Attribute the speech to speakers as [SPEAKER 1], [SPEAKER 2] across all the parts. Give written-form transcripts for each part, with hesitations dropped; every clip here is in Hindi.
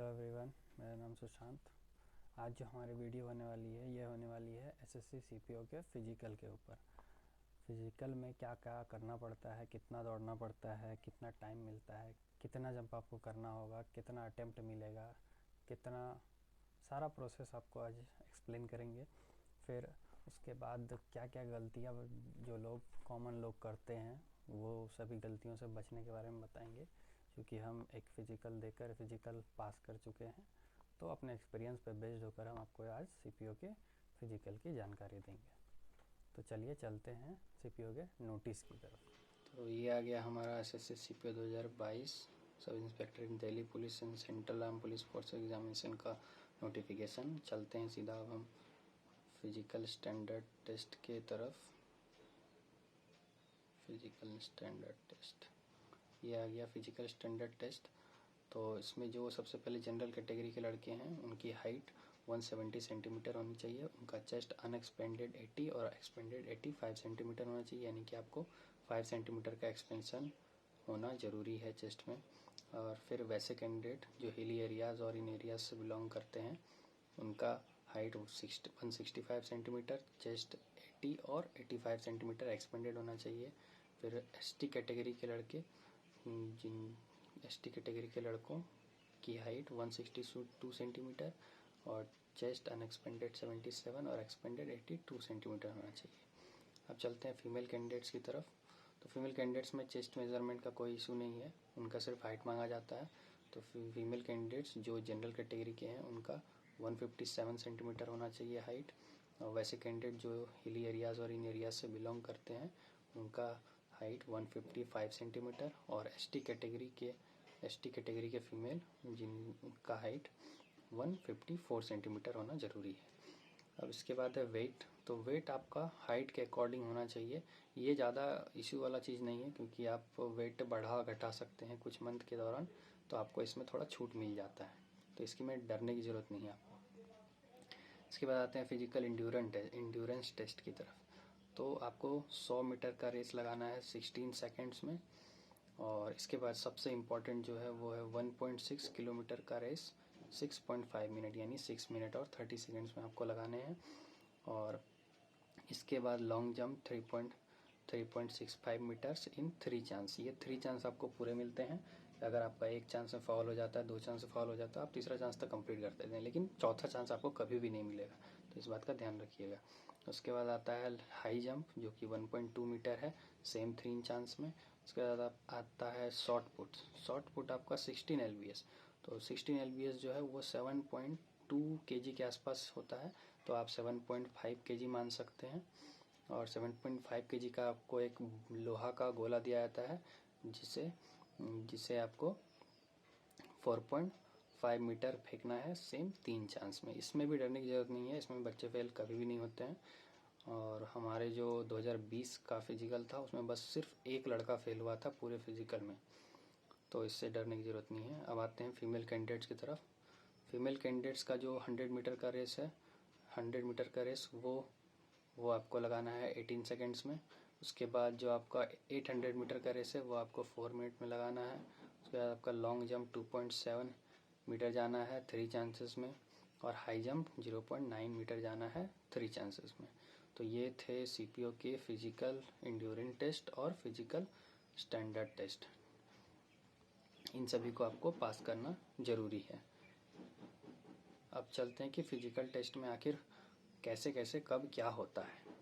[SPEAKER 1] हेलो एवरीवन, मेरा नाम सुशांत। आज जो हमारी वीडियो होने वाली है ये होने वाली है एसएससी सीपीओ के फिजिकल के ऊपर। फिजिकल में क्या क्या करना पड़ता है, कितना दौड़ना पड़ता है, कितना टाइम मिलता है, कितना जंप आपको करना होगा, कितना अटेम्प्ट मिलेगा, कितना सारा प्रोसेस आपको आज एक्सप्लेन करेंगे। फिर उसके बाद क्या क्या गलतियाँ जो लोग कॉमन लोग करते हैं वो सभी गलतियों से बचने के बारे में बताएंगे, क्योंकि हम एक फ़िज़िकल देकर फ़िज़िकल पास कर चुके हैं। तो अपने एक्सपीरियंस पे बेस्ड होकर हम आपको आज सीपीओ के फ़िज़िकल की जानकारी देंगे। तो चलिए चलते हैं सीपीओ के नोटिस की तरफ।
[SPEAKER 2] तो ये आ गया हमारा SSC CPO 2022 sub inspector in Delhi police and central arm police force examination का नोटिफिकेशन। चलते हैं सीधा अब हम फिजिकल स्टैंडर्ड टेस्ट के तरफ। फिजिकल स्टैंडर्ड टेस्ट, ये आ गया फिजिकल स्टैंडर्ड टेस्ट। तो इसमें जो सबसे पहले जनरल कैटेगरी के लड़के हैं उनकी हाइट 170 सेंटीमीटर होनी चाहिए। उनका चेस्ट अनएक्सपेंडेड 80 और एक्सपेंडेड 85 सेंटीमीटर होना चाहिए, यानी कि आपको 5 सेंटीमीटर का एक्सपेंशन होना ज़रूरी है चेस्ट में। और फिर वैसे कैंडिडेट जो हिली एरियाज़ और इन एरियाज से बिलोंग करते हैं उनका हाइट 165 सेंटीमीटर, चेस्ट 80 और 85 सेंटीमीटर एक्सपेंडेड होना चाहिए। फिर एसटी कैटेगरी के लड़के, जिन एसटी कैटेगरी के लड़कों की हाइट 162 सेंटीमीटर और चेस्ट अनएक्सपेंडेड 77 और एक्सपेंडेड 82 सेंटीमीटर होना चाहिए। अब चलते हैं फीमेल कैंडिडेट्स की तरफ। तो फीमेल कैंडिडेट्स में चेस्ट मेजरमेंट का कोई इशू नहीं है, उनका सिर्फ हाइट मांगा जाता है। तो फीमेल कैंडिडेट्स जो जनरल कैटेगरी के हैं उनका 157 सेंटीमीटर होना चाहिए हाइट। और वैसे कैंडिडेट जो हिली एरियाज़ और इन एरियाज से बिलोंग करते हैं उनका हाइट 155 सेंटीमीटर। और एसटी कैटेगरी के फीमेल जिनका हाइट 154 सेंटीमीटर होना ज़रूरी है। अब इसके बाद है वेट। तो वेट आपका हाइट के अकॉर्डिंग होना चाहिए। ये ज़्यादा इश्यू वाला चीज़ नहीं है, क्योंकि आप वेट बढ़ा घटा सकते हैं कुछ मंथ के दौरान, तो आपको इसमें थोड़ा छूट मिल जाता है, तो इसकी में डरने की ज़रूरत नहीं है आपको। इसके बाद आते हैं फिजिकल इंड्योरेंस टेस्ट की तरफ। तो आपको 100 मीटर का रेस लगाना है 16 सेकेंड्स में। और इसके बाद सबसे इम्पॉर्टेंट जो है वो है 1.6 किलोमीटर का रेस 6.5 मिनट यानी 6 मिनट और 30 सेकेंड्स में आपको लगाने हैं। और इसके बाद long jump 3.65 metres in 3 chance. ये 3 चांस आपको पूरे मिलते हैं। अगर आपका एक चांस में फॉल हो जाता है, 2 चांस में फॉल हो जाता है, आप तीसरा चांस तक कंप्लीट कर देते हैं, लेकिन चौथा चांस आपको कभी भी नहीं मिलेगा, तो इस बात का ध्यान रखिएगा। उसके बाद आता है हाई जंप जो कि 1.2 मीटर है, सेम 3 चांस में। उसके बाद आता है शॉर्ट पुट आपका 16 एलबीएस। तो 16 एलबीएस जो है वो 7.2 केजी के आसपास होता है, तो आप 7.5 केजी मान सकते हैं। और 7.5 केजी का आपको एक लोहा का गोला दिया जाता है जिसे आपको 4.5 मीटर फेंकना है, सेम 3 चांस में। इसमें भी डरने की ज़रूरत नहीं है, इसमें बच्चे फेल कभी भी नहीं होते हैं। और हमारे जो 2020 का फिजिकल था उसमें बस सिर्फ एक लड़का फेल हुआ था पूरे फिजिकल में, तो इससे डरने की ज़रूरत नहीं है। अब आते हैं फीमेल कैंडिडेट्स की तरफ। फीमेल कैंडिडेट्स का जो 100 मीटर का रेस है, 100 मीटर का रेस वो आपको लगाना है 18 सेकेंड्स में। उसके बाद जो आपका 800 मीटर का रेस है वो आपको 4 मिनट में लगाना है। उसके बाद आपका लॉन्ग जंप 2.7 मीटर जाना है 3 चांसेस में। और हाई जंप 0.9 मीटर जाना है 3 चांसेस में। तो ये थे सीपीओ के फिजिकल इंड्योरेंस टेस्ट और फिजिकल स्टैंडर्ड टेस्ट। इन सभी को आपको पास करना ज़रूरी है। अब चलते हैं कि फिजिकल टेस्ट में आखिर कैसे कैसे कब क्या होता है।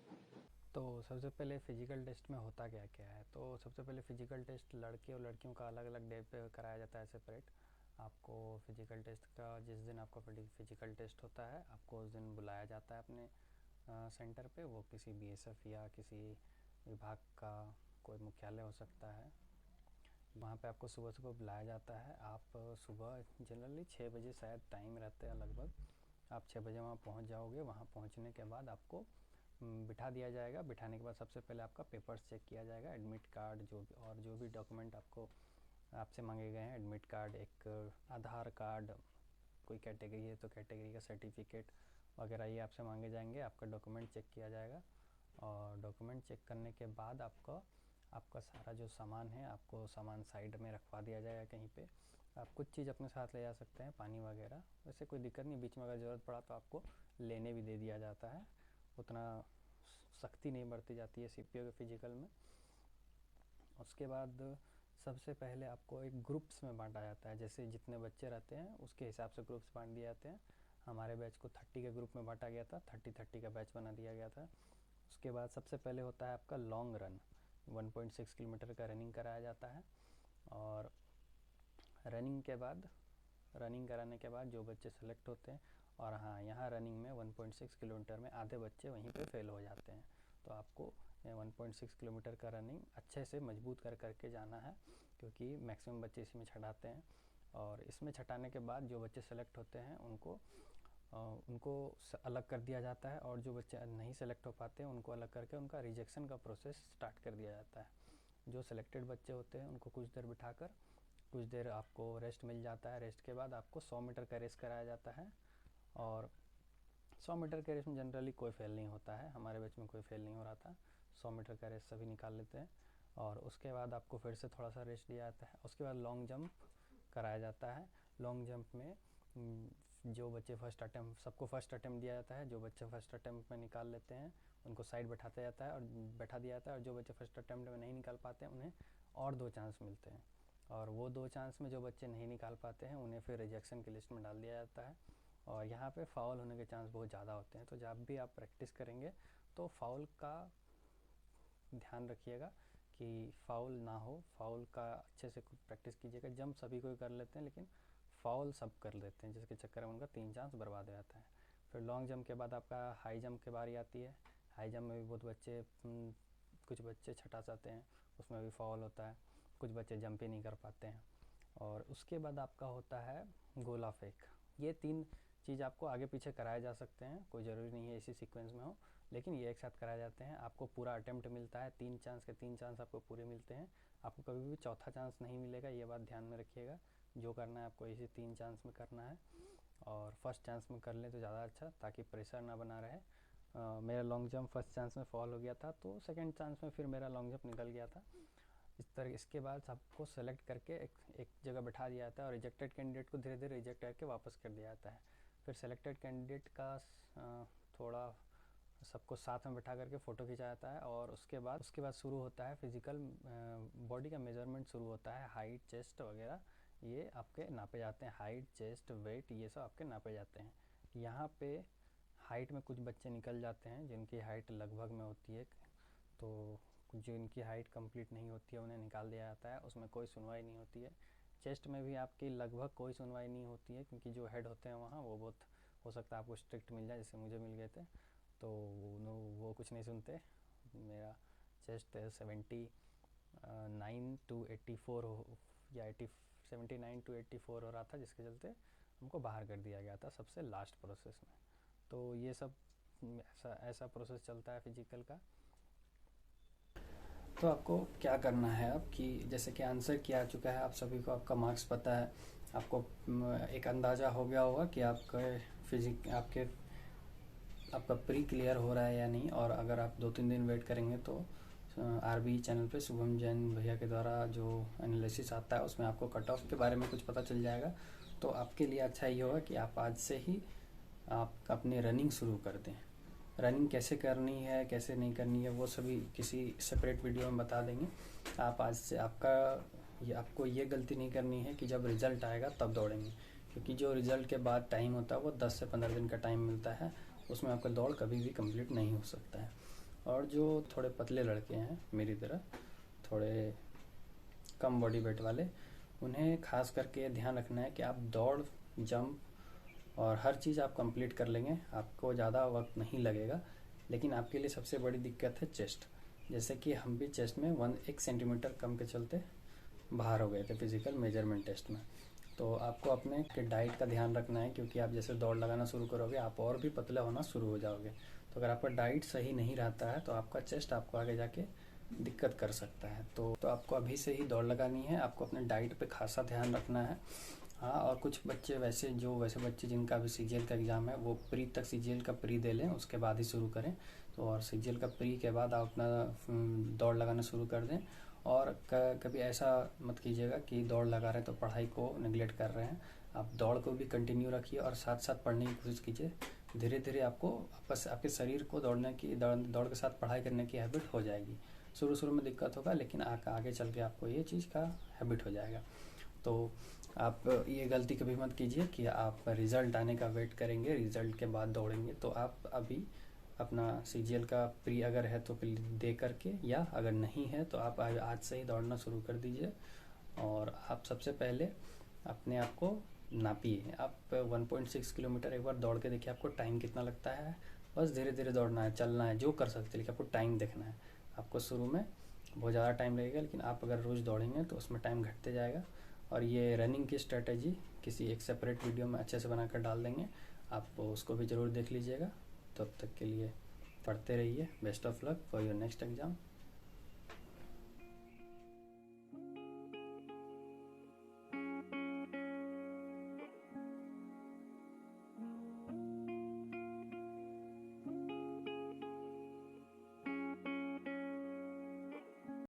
[SPEAKER 1] तो सबसे पहले फ़िज़िकल टेस्ट में होता क्या क्या है। तो सबसे पहले फ़िज़िकल टेस्ट लड़के और लड़कियों का अलग अलग डे पे कराया जाता है सेपरेट। आपको फ़िज़िकल टेस्ट का जिस दिन आपका फ़िज़िकल टेस्ट होता है आपको उस दिन बुलाया जाता है अपने सेंटर पे। वो किसी बीएसएफ या किसी विभाग का कोई मुख्यालय हो सकता है, वहाँ पे आपको सुबह सुबह बुलाया जाता है। आप सुबह जनरली 6 बजे शायद टाइम रहता है लगभग, आप 6 बजे वहाँ पहुँच जाओगे। वहाँ पहुँचने के बाद आपको बिठा दिया जाएगा। बिठाने के बाद सबसे पहले आपका पेपर्स चेक किया जाएगा, एडमिट कार्ड जो भी डॉक्यूमेंट आपसे मांगे गए हैं। एडमिट कार्ड, एक आधार कार्ड, कोई कैटेगरी है तो कैटेगरी का सर्टिफिकेट वगैरह ये आपसे मांगे जाएंगे। आपका डॉक्यूमेंट चेक किया जाएगा और डॉक्यूमेंट चेक करने के बाद आपका सारा जो सामान है आपको सामान साइड में रखवा दिया जाएगा कहीं पे। आप कुछ चीज़ अपने साथ ले जा सकते हैं, पानी वगैरह, वैसे कोई दिक्कत नहीं, बीच में अगर ज़रूरत पड़ा तो आपको लेने भी दे दिया जाता है, उतना सख्ती नहीं बरती जाती है CPO के फिजिकल में। उसके बाद सबसे पहले आपको एक ग्रुप्स में बांटा जाता है, जैसे जितने बच्चे रहते हैं उसके हिसाब से ग्रुप्स बांट दिए जाते हैं। हमारे बैच को 30 के ग्रुप में बांटा गया था, 30-30 का बैच बना दिया गया था। उसके बाद सबसे पहले होता है आपका लॉन्ग रन, 1.6 किलोमीटर का रनिंग कराया जाता है। और रनिंग कराने के बाद जो बच्चे सेलेक्ट होते हैं, और हाँ, यहाँ रनिंग में 1.6 किलोमीटर में आधे बच्चे वहीं पे फेल हो जाते हैं, तो आपको 1.6 किलोमीटर का रनिंग अच्छे से मजबूत कर करके जाना है, क्योंकि मैक्सिमम बच्चे इसमें छटाते हैं। और इसमें छटाने के बाद जो बच्चे सेलेक्ट होते हैं उनको अलग कर दिया जाता है, और जो बच्चे नहीं सेलेक्ट हो पाते हैं उनको अलग करके उनका रिजेक्शन का प्रोसेस स्टार्ट कर दिया जाता है। जो सेलेक्टेड बच्चे होते हैं उनको कुछ देर बिठाकर कुछ देर आपको रेस्ट मिल जाता है। रेस्ट के बाद आपको 100 मीटर का रेस कराया जाता है, और 100 मीटर के रेस में जनरली कोई फेल नहीं होता है, हमारे बैच में कोई फेल नहीं हो रहा था, 100 मीटर का रेस सभी निकाल लेते हैं। और उसके बाद आपको फिर से थोड़ा सा रेस्ट दिया जाता है। उसके बाद लॉन्ग जंप कराया जाता है। लॉन्ग जंप में जो बच्चे सबको फर्स्ट अटैम्प्ट दिया जाता है, जो बच्चे फर्स्ट अटैम्प्ट में निकाल लेते हैं उनको साइड बैठा दिया जाता है, और जो बच्चे फर्स्ट अटैम्प्ट में नहीं निकाल पाते हैं उन्हें और 2 चांस मिलते हैं, और वो 2 चांस में जो बच्चे नहीं निकाल पाते हैं उन्हें फिर रिजेक्शन की लिस्ट में डाल दिया जाता है। और यहाँ पे फाउल होने के चांस बहुत ज़्यादा होते हैं, तो जब भी आप प्रैक्टिस करेंगे तो फाउल का ध्यान रखिएगा कि फाउल ना हो, फाउल का अच्छे से प्रैक्टिस कीजिएगा। जंप सभी कोई कर लेते हैं, लेकिन फाउल सब कर लेते हैं, जिसके चक्कर में उनका 3 चांस बर्बाद हो जाता है। फिर लॉन्ग जंप के बाद आपका हाई जंप की बारी आती है। हाई जंप में भी बहुत बच्चे कुछ बच्चे छटा जाते हैं, उसमें भी फाउल होता है, कुछ बच्चे जंप ही नहीं कर पाते हैं। और उसके बाद आपका होता है गोला फेंक। ये 3 चीज़ आपको आगे पीछे कराए जा सकते हैं, कोई ज़रूरी नहीं है इसी सीक्वेंस में हो, लेकिन ये एक साथ कराए जाते हैं। आपको पूरा अटेम्प्ट मिलता है, 3 चांस के 3 चांस आपको पूरे मिलते हैं। आपको कभी भी चौथा चांस नहीं मिलेगा, ये बात ध्यान में रखिएगा। जो करना है आपको इसी 3 चांस में करना है, और फर्स्ट चांस में कर लें तो ज़्यादा अच्छा, ताकि प्रेशर ना बना रहे। मेरा लॉन्ग जंप फर्स्ट चांस में फॉल हो गया था, तो सेकंड चांस में फिर मेरा लॉन्ग जंप निकल गया था। इसके बाद सबको सेलेक्ट करके एक जगह बैठा दिया जाता है, और रिजेक्टेड कैंडिडेट को धीरे धीरे रिजेक्ट करके वापस कर दिया जाता है। फिर सेलेक्टेड कैंडिडेट का थोड़ा सबको साथ में बैठा करके फ़ोटो खींचा जाता है, और उसके बाद शुरू होता है फिज़िकल बॉडी का मेजरमेंट शुरू होता है। हाइट, चेस्ट वगैरह ये आपके नापे जाते हैं, हाइट, चेस्ट, वेट, ये सब आपके नापे जाते हैं। यहाँ पे हाइट में कुछ बच्चे निकल जाते हैं जिनकी हाइट लगभग में होती है, तो जिनकी हाइट कंप्लीट नहीं होती है उन्हें निकाल दिया जाता है, उसमें कोई सुनवाई नहीं होती है। चेस्ट में भी आपकी लगभग कोई सुनवाई नहीं होती है, क्योंकि जो हेड होते हैं वहाँ वो बहुत हो सकता है आपको स्ट्रिक्ट मिल जाए, जैसे मुझे मिल गए थे, तो वो कुछ नहीं सुनते। मेरा चेस्ट 79 to 84 या 79 to 84 हो रहा था, जिसके चलते हमको बाहर कर दिया गया था सबसे लास्ट प्रोसेस में। तो ये सब ऐसा प्रोसेस चलता है फिजिकल का। तो आपको क्या करना है अब, कि जैसे कि आंसर किया आ चुका है आप सभी को, आपका मार्क्स पता है, आपको एक अंदाज़ा हो गया होगा कि आपका प्री क्लियर हो रहा है या नहीं। और अगर आप 2-3 दिन वेट करेंगे तो RBE चैनल पे शुभम जैन भैया के द्वारा जो एनालिसिस आता है उसमें आपको कट ऑफ के बारे में कुछ पता चल जाएगा। तो आपके लिए अच्छा ये होगा कि आप आज से ही आप अपनी रनिंग शुरू कर दें। रनिंग कैसे करनी है, कैसे नहीं करनी है, वो सभी किसी सेपरेट वीडियो में बता देंगे। आप आज से आपको ये गलती नहीं करनी है कि जब रिज़ल्ट आएगा तब दौड़ेंगे, क्योंकि जो रिज़ल्ट के बाद टाइम होता है वो 10 से 15 दिन का टाइम मिलता है, उसमें आपका दौड़ कभी भी कंप्लीट नहीं हो सकता है। और जो थोड़े पतले लड़के हैं मेरी तरह, थोड़े कम बॉडी वेट वाले, उन्हें खास करके ध्यान रखना है कि आप दौड़, जंप और हर चीज़ आप कंप्लीट कर लेंगे, आपको ज़्यादा वक्त नहीं लगेगा। लेकिन आपके लिए सबसे बड़ी दिक्कत है चेस्ट। जैसे कि हम भी चेस्ट में 1 सेंटीमीटर कम के चलते बाहर हो गए थे फिज़िकल मेजरमेंट टेस्ट में। तो आपको अपने डाइट का ध्यान रखना है, क्योंकि आप जैसे दौड़ लगाना शुरू करोगे आप और भी पतले होना शुरू हो जाओगे। तो अगर आपका डाइट सही नहीं रहता है तो आपका चेस्ट आपको आगे जाके दिक्कत कर सकता है। तो आपको अभी से ही दौड़ लगानी है, आपको अपने डाइट पे खासा ध्यान रखना है। हाँ, और कुछ बच्चे वैसे बच्चे जिनका भी CGL का एग्ज़ाम है वो प्री तक CGL का प्री दे लें, उसके बाद ही शुरू करें। तो और CGL का प्री के बाद आप अपना दौड़ लगाना शुरू कर दें।
[SPEAKER 2] और कभी ऐसा मत कीजिएगा कि दौड़ लगा रहे हैं तो पढ़ाई को निगलेक्ट कर रहे हैं। आप दौड़ को भी कंटिन्यू रखिए और साथ साथ पढ़ने की कोशिश कीजिए। धीरे धीरे आपको आपके शरीर को दौड़ के साथ पढ़ाई करने की हैबिट हो जाएगी। शुरू शुरू में दिक्कत होगा, लेकिन आगे चल के आपको ये चीज़ का हैबिट हो जाएगा। तो आप ये गलती कभी मत कीजिए कि आप रिज़ल्ट आने का वेट करेंगे, रिज़ल्ट के बाद दौड़ेंगे। तो आप अभी अपना CGL का प्री अगर है तो दे करके, या अगर नहीं है तो आप आज से ही दौड़ना शुरू कर दीजिए। और आप सबसे पहले अपने आप को नापिए। आप 1.6 किलोमीटर एक बार दौड़ के देखिए आपको टाइम कितना लगता है। बस धीरे धीरे दौड़ना है, चलना है, जो कर सकते हैं, लेकिन आपको टाइम देखना है। आपको शुरू में बहुत ज़्यादा टाइम लगेगा, लेकिन आप अगर रोज़ दौड़ेंगे तो उसमें टाइम घटते जाएगा। और ये रनिंग की स्ट्रेटजी किसी एक सेपरेट वीडियो में अच्छे से बनाकर डाल देंगे, आप उसको भी ज़रूर देख लीजिएगा। तब तक के लिए पढ़ते रहिए। Best of luck for your next exam.